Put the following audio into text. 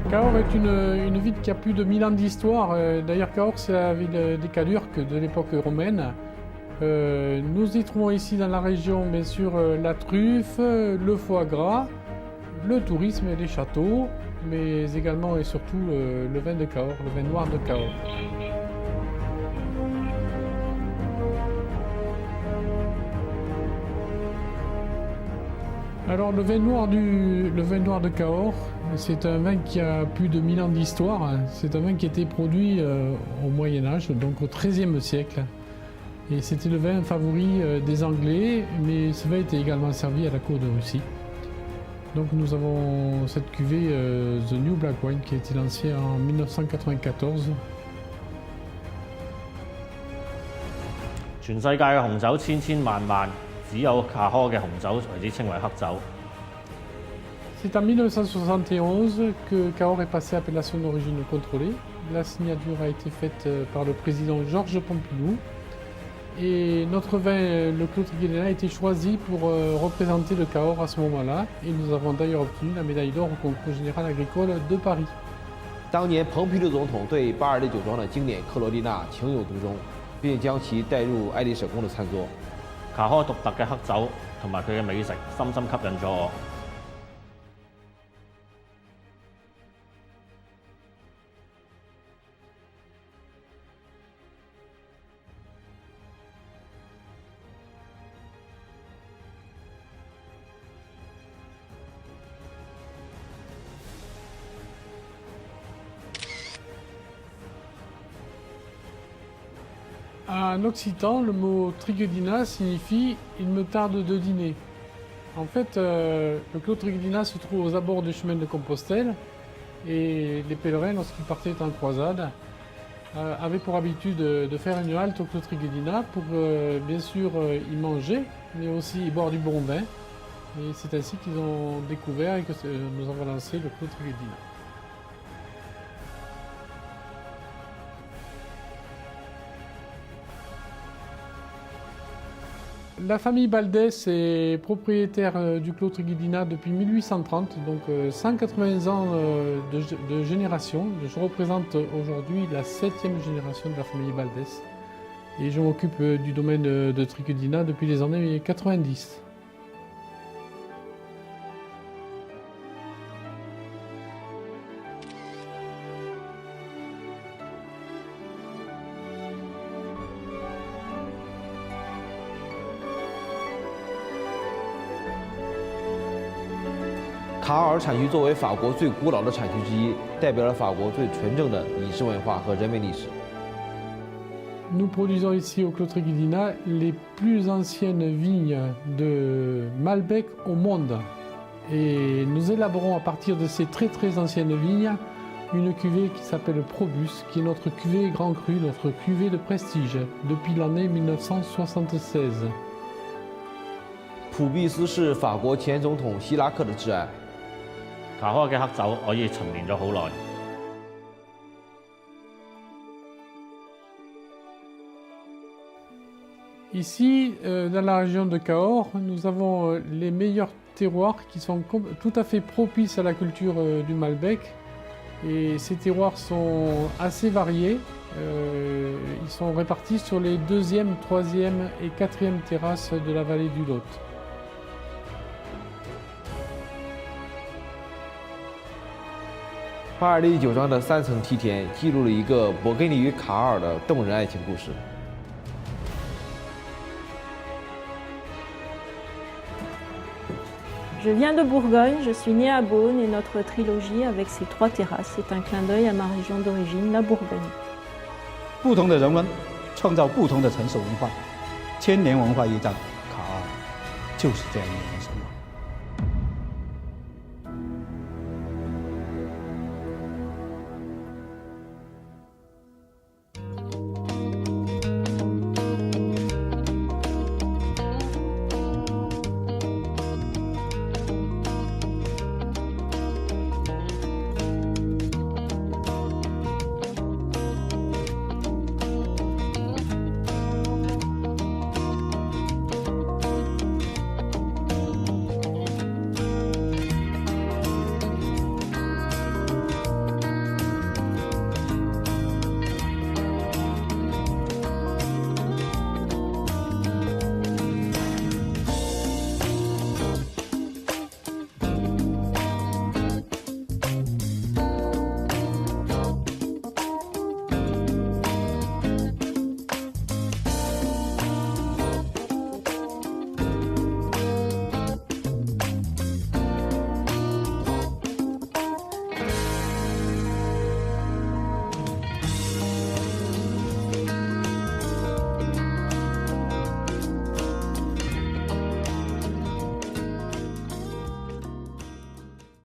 Cahors est une ville qui a plus de 1000 ans d'histoire. D'ailleurs, Cahors, c'est la ville des Cadurques de l'époque romaine. Nous y trouvons ici dans la région, bien sûr, la truffe, le foie gras, le tourisme et les châteaux, mais également et surtout le vin de Cahors, le vin noir de Cahors. Alors le vin noir de Cahors, c'est un vin qui a plus de 1000 ans d'histoire. C'est un vin qui a été produit au Moyen-Âge, donc au XIIIe siècle. Et c'était le vin favori des Anglais, mais ce vin était également servi à la cour de Russie. Donc nous avons cette cuvée The New Black Wine qui a été lancée en 1994. 全世界嘅紅酒千千萬萬，只有卡科嘅紅酒為之稱為黑酒。C'est en 1971 que Cahors est passé à appellation d'origine contrôlée. La signature a été faite par le président Georges Pompidou. Et notre vin, le Clos Triguelinat, a été choisi pour représenter le Cahors à ce moment-là. Et nous avons d'ailleurs obtenu la médaille d'or au concours général agricole de Paris. 当年蓬皮杜总统对巴尔的酒庄的经典克罗地纳情有独钟，并将其带入爱丽舍宫的餐桌。卡科獨特嘅黑酒同埋佢嘅美食，深深吸引咗我。En occitan, le mot Triguelinat signifie « il me tarde de dîner ». En fait, le Clos Triguelinat se trouve aux abords du chemin de Compostelle et les pèlerins, lorsqu'ils partaient en croisade, avaient pour habitude de faire une halte au Clos Triguelinat pour bien sûr y manger, mais aussi y boire du bon vin. Et c'est ainsi qu'ils ont découvert et que nous avons lancé le Clos Triguelinat. La famille Baldès est propriétaire du Clos Triguelinat depuis 1830, donc 180 ans de génération. Je représente aujourd'hui la 7e génération de la famille Baldès et je m'occupe du domaine de Triguelinat depuis les années 90. 卡尔产区作为法国最古老的产区之一，代表了法国最纯正的饮食文化和人文历史。 Nous produisons ici au Clos Triguelinat les plus anciennes vignes de Malbec au monde. Et nous élaborons à partir de ces très anciennes vignes une cuvée qui s'appelle Probus, qui est notre cuvée Grand Cru, notre cuvée de prestige depuis l'année 1976. 普毕斯是法国前总统希拉克的挚爱。 卡科嘅黑酒可以陳年咗好耐。 Ici, dans la région de Cahors, nous avons les meilleurs terroirs qui sont tout à fait propices à la culture du Malbec. Et ces terroirs sont assez variés. Ils sont répartis sur les 2e, 3e et 4e terrasses de la vallée du Lot. 巴尔的酒庄的3层梯田记录了一个勃艮第与卡尔的动人爱情故事。 Je viens de Bourgogne, je suis née à Beaune et notre trilogie avec ses 3 terrasses, c'est un clin d'œil à ma région d'origine, la Bourgogne. 不同的人文创造不同的城市文化，千年文化驿站卡尔就是这样一个。